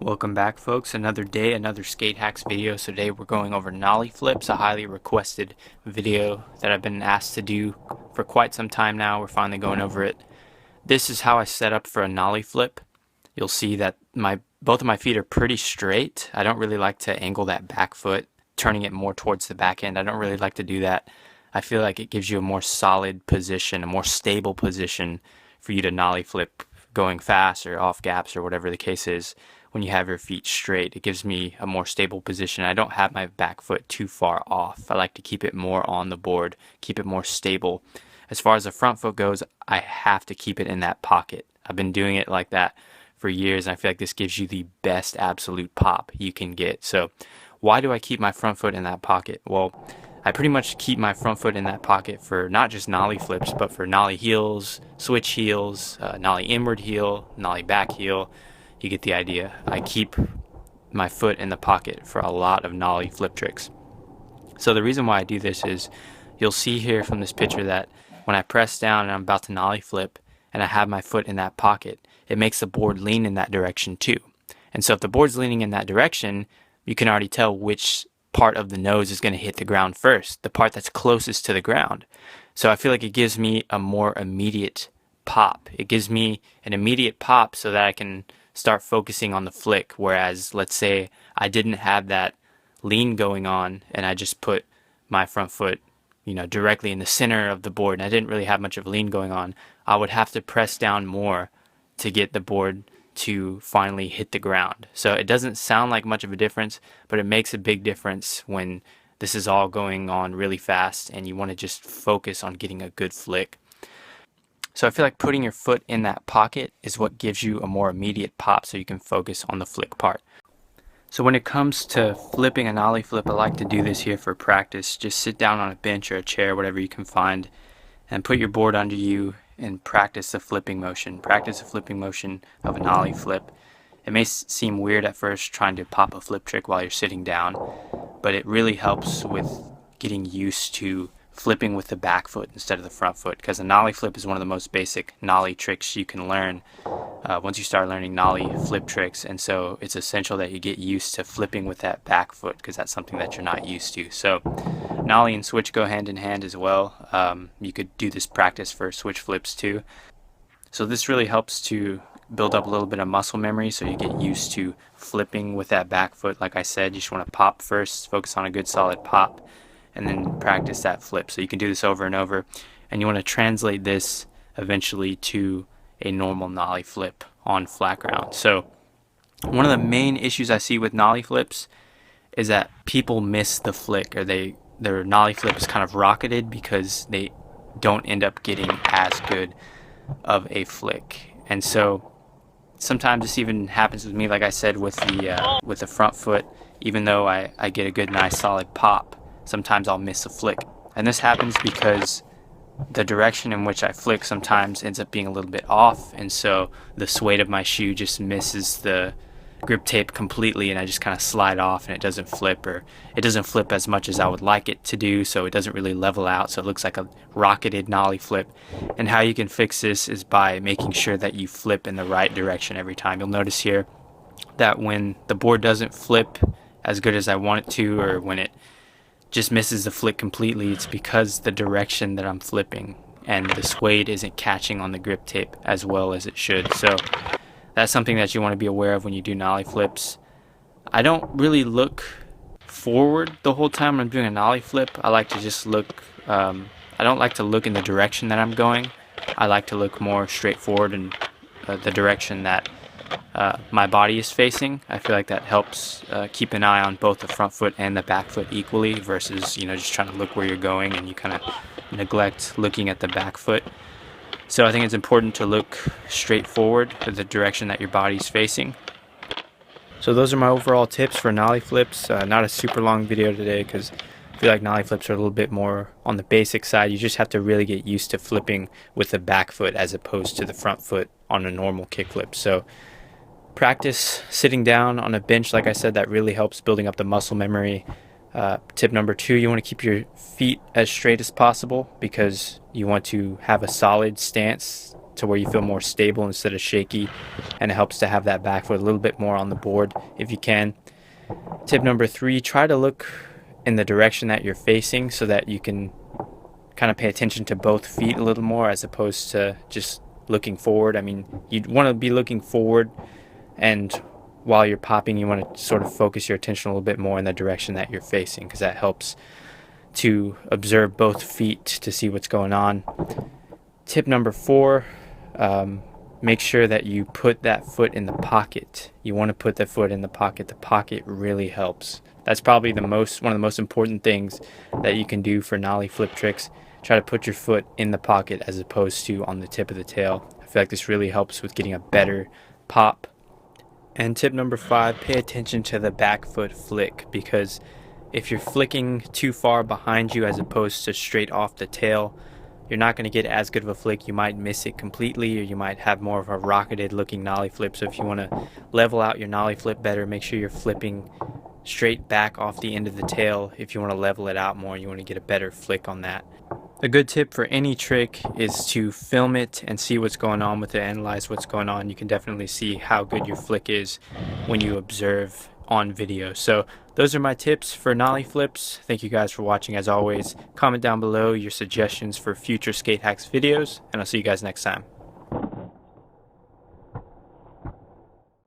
Welcome back, folks. Another day, another skate hacks video. So today we're going over nollie flips, a highly requested video that I've been asked to do for quite some time now. We're finally going over it. This is how I set up for a nollie flip. You'll see that both of my feet are pretty straight. I don't really like to angle that back foot, turning it more towards the back end. I don't really like to do that. I feel like it gives you a more solid position, a more stable position for you to nollie flip going fast or off gaps or whatever the case is. When you have your feet straight, it gives me a more stable position. I don't have my back foot too far off. I like to keep it more on the board, keep it more stable. As far as the front foot goes, I have to keep it in that pocket. I've been doing it like that for years, and I feel like this gives you the best absolute pop you can get. So why do I keep my front foot in that pocket? Well, I pretty much keep my front foot in that pocket for not just nollie flips, but for nollie heels, switch heels, nollie inward heel, nollie back heel. You get the idea. I keep my foot in the pocket for a lot of nollie flip tricks. So the reason why I do this is you'll see here from this picture that when I press down and I'm about to nollie flip and I have my foot in that pocket, it makes the board lean in that direction too. And so if the board's leaning in that direction, you can already tell which part of the nose is going to hit the ground first, the part that's closest to the ground. So I feel like it gives me a more immediate pop. It gives me an immediate pop so that I can start focusing on the flick. Whereas, let's say I didn't have that lean going on and I just put my front foot, directly in the center of the board and I didn't really have much of lean going on, I would have to press down more to get the board to finally hit the ground. So it doesn't sound like much of a difference, but it makes a big difference when this is all going on really fast and you want to just focus on getting a good flick. So I feel like putting your foot in that pocket is what gives you a more immediate pop so you can focus on the flick part. So when it comes to flipping a nollie flip, I like to do this here for practice. Just sit down on a bench or a chair, whatever you can find, and put your board under you and practice the flipping motion. Practice the flipping motion of a nollie flip. It may seem weird at first trying to pop a flip trick while you're sitting down, but it really helps with getting used to flipping with the back foot instead of the front foot, because a nollie flip is one of the most basic nollie tricks you can learn once you start learning nollie flip tricks. And so it's essential that you get used to flipping with that back foot, because that's something that you're not used to. So nollie and switch go hand in hand as well. You could do this practice for switch flips too. So this really helps to build up a little bit of muscle memory so you get used to flipping with that back foot. Like I said, you just want to pop first, focus on a good solid pop, and then practice that flip. So you can do this over and over, and you want to translate this eventually to a normal nollie flip on flat ground. So one of the main issues I see with nollie flips is that people miss the flick, or their nollie flip is kind of rocketed because they don't end up getting as good of a flick. And so sometimes this even happens with me, like I said, with the front foot. Even though I get a good nice solid pop, sometimes I'll miss a flick. And this happens because the direction in which I flick sometimes ends up being a little bit off, and so the suede of my shoe just misses the grip tape completely, and I just kind of slide off and it doesn't flip, or it doesn't flip as much as I would like it to do, so it doesn't really level out, so it looks like a rocketed nollie flip. And how you can fix this is by making sure that you flip in the right direction every time. You'll notice here that when the board doesn't flip as good as I want it to, or when it just misses the flick completely, it's because the direction that I'm flipping and the suede isn't catching on the grip tape as well as it should. So that's something that you want to be aware of when you do nollie flips. I don't really look forward the whole time when I'm doing a nollie flip. I like to just look, I don't like to look in the direction that I'm going. I like to look more straight forward in the direction that my body is facing. I feel like that helps keep an eye on both the front foot and the back foot equally, versus just trying to look where you're going and you kind of neglect looking at the back foot. So I think it's important to look straight forward to the direction that your body's facing. So those are my overall tips for nollie flips. Not a super long video today because I feel like nollie flips are a little bit more on the basic side. You just have to really get used to flipping with the back foot as opposed to the front foot on a normal kickflip. So practice sitting down on a bench. Like I said, that really helps building up the muscle memory. Tip number 2, you want to keep your feet as straight as possible because you want to have a solid stance to where you feel more stable instead of shaky, and it helps to have that back foot a little bit more on the board if you can. Tip number 3, try to look in the direction that you're facing so that you can kind of pay attention to both feet a little more as opposed to just looking forward. I mean, you'd want to be looking forward, and while you're popping, you want to sort of focus your attention a little bit more in the direction that you're facing, because that helps to observe both feet to see what's going on. Tip number 4, make sure that you put that foot in the pocket. You want to put the foot in the pocket. The pocket really helps. That's probably one of the most important things that you can do for nollie flip tricks. Try to put your foot in the pocket as opposed to on the tip of the tail. I feel like this really helps with getting a better pop. And tip number 5, pay attention to the back foot flick, because if you're flicking too far behind you as opposed to straight off the tail, you're not going to get as good of a flick. You might miss it completely, or you might have more of a rocketed looking nollie flip. So if you want to level out your nollie flip better, make sure you're flipping straight back off the end of the tail. If you want to level it out more, you want to get a better flick on that. A good tip for any trick is to film it and see what's going on with it, analyze what's going on. You can definitely see how good your flick is when you observe on video. So those are my tips for nollie flips. Thank you guys for watching. As always, comment down below your suggestions for future skate hacks videos, and I'll see you guys next time.